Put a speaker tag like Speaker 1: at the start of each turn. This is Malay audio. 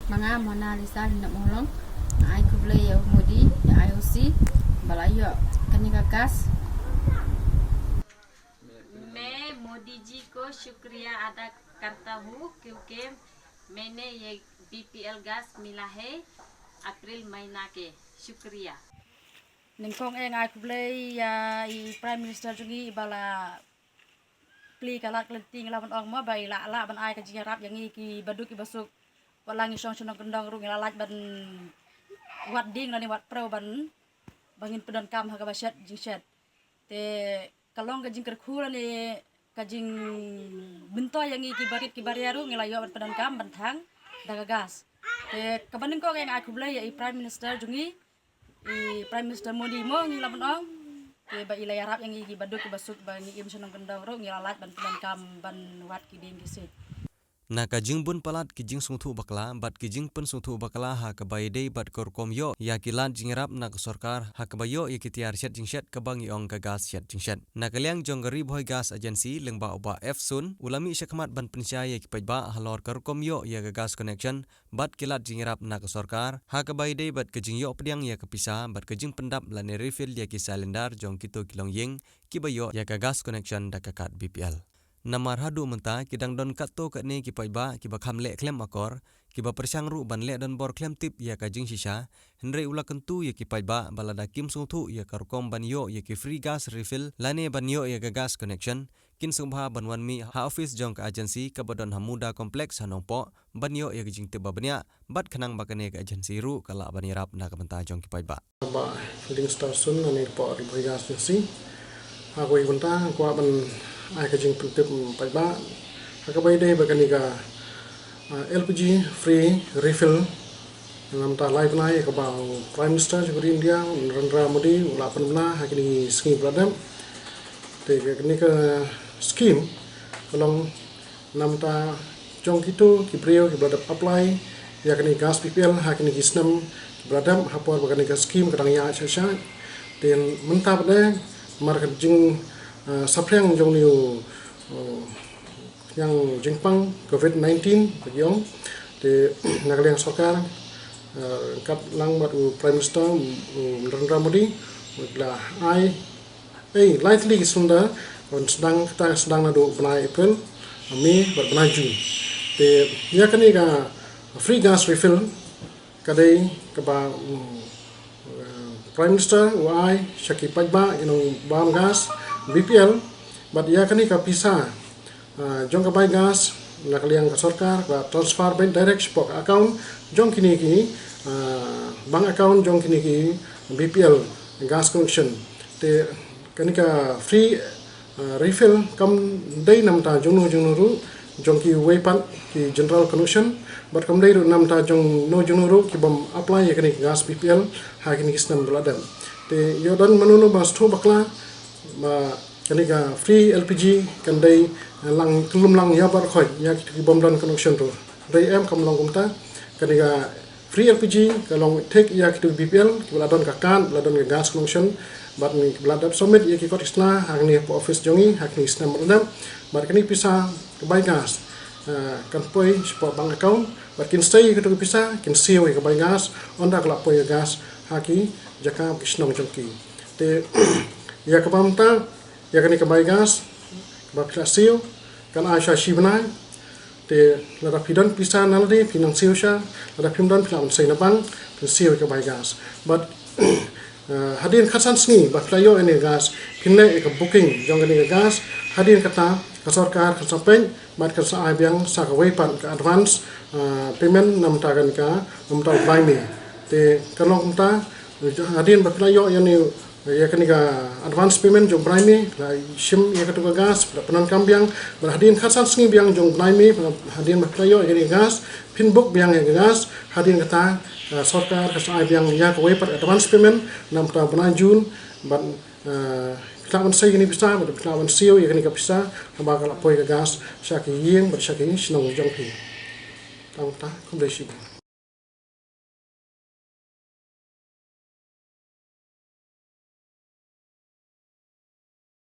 Speaker 1: Mga Mona Lisa hinap molong ai kuble ya modi ya IOC balayo Kanika gas
Speaker 2: मैं मोदी जी को शुक्रिया अदा करता हूँ क्योंकि मैंने ये बीपीएल गैस मिला है अप्रैल महीना के शुक्रिया
Speaker 1: ningkong ai kuble ya I prime minister jungi bala pli kalak lenting lawan ong ma bai la ban ai ka jiarap yang ki baduk ki basuk walangi song sunong kendong rung la ban wat ding ni wat pro ban bangin pedan kam ha ka basyat jingset te kalong ka jing kerkhul ni ka jing bentoy yang ki barit ki bariaru ngelayo ban pedan kam ban thang daga gas te kabaning ko ai kuble ya I prime minister jungi I prime minister Modi mo ngi laban ong ke ba ilay arab yang gi baduk ki basuk ba ngi im sunong kendong ro ngi lalat ban pedan kam ban wat ki ding gisit
Speaker 3: na ka jing bun palat ki jing sungthu bakla bat ki jing pen sungthu bakla ha ka bai dei bat kor kom yo ya ki lan jing rap na ka sarkar ha ka bayo ya ki tiar shet jing shet ka bang yong ka gas shet jing shet na ka liang jong gari boy gas agency lengba oba f sun ulami shakmat ban pencha ya ki pajba halor kor kom yo ya ka gas connection bat ki lat jing rap na ka sarkar ha ka bai dei bat ka jing yo pediang ya ka pisa bat ka jing pendap la ne refill ya ki cylinder jong kito kilong yeng ki bayo ya ka gas connection da ka kat BPL namar hadu menta kidang don katto ka ne ki paiba ki ba khamle klem akor ki ba persang ru ban le don bor klem tip ya ka jing shisha henre ula kentu ya ki paiba balada kim sungthu ya karkom ban yo ya ki free gas refill lane ban yo ya ga gas connection kin subha banwan mi ha office jong ka agency ka badon hamuda complex hanongpo ban yo ya jing te babnya bat khanang bakane ka agency ru kala ban yarap na ka banta jong ki paiba
Speaker 4: ba filling station ane po ri gas agency ha ko ibanta ko ban ai ka jing tip pai ba ka bai dei ba kanika LPG free refill nam ta live nai ka ba prime minister juri India Narendra Modi ula panna ha kini scheme pradam te kanika scheme kalong nam ta jong kitu ki prio ki bradap apply ya kini gas BPL ha kini kisnam bradam ha por ba kanika scheme kadang ya cha ten mentap de market jing saprang jong niu yang jingpang COVID-19 bagyong te nagaliang sarkar kat lang batu prime minister Narendra Modi la ai lightly sunda on sedang nadu benai April Mei benai Jun te ya kani ka free gas refill kadai ka ba prime minister ai Shaki Pajba bam gas BPL but ya kani ka pisa jong ka bai gas na kaliang ka sarkar ka transfer bank direct spok account jong kini bank account jong kini BPL gas connection te kani ka free refill kam dei nam ta jong no ru jong ki wepan ki general connection but kam dei ru nam ta jong no ru ki bam apply ya kani gas BPL ha kini kisnam bladam te yodan manuno bas thu bakla ma kanika free LPG kan dai lang kelum lang ya bar khoi ya ki bom dan connection tu dai em kam long kumta kanika free LPG kalong take ya ki BPL ki ladon ka kan ladon ka gas connection bat ni ladap summit ya ki kotisna hang ni office jongi hak ni snam rodam bat kani pisa ke bai gas kan poi spot bank account bat kin stay ki tu pisa kin siu ke bai gas onda kala poi gas haki jaka kisnong jongki te ya kapamta ya kani ka bai gas ba plasio kan asha shibnai te la pidon pisa naldi financial sha la pimdon plan sai na bang plasio ka bai gas but hadin khasan sngi ba playo ene gas pinle ka booking jong kani ka gas hadin kata ka sarkar ka sampai bat ka sa abyang sa ka wepan ka advance payment nam ta kan ka nam ta bai me te kalong ta hadin ba playo yani ya kanika advance payment jong prime la sim ya katuka gas penan kambiang berhadin khasan sngi biang jong prime hadin maklayo ya gas pinbook biang ya gas hadin kata sarkar ka biang ya ko wepat advance payment nam ta bulan Jun ban klawan sai ni bisa klawan sio ya kanika bisa bakal apoy gas syaki yeng bersaki sinong jong pi ta kumdai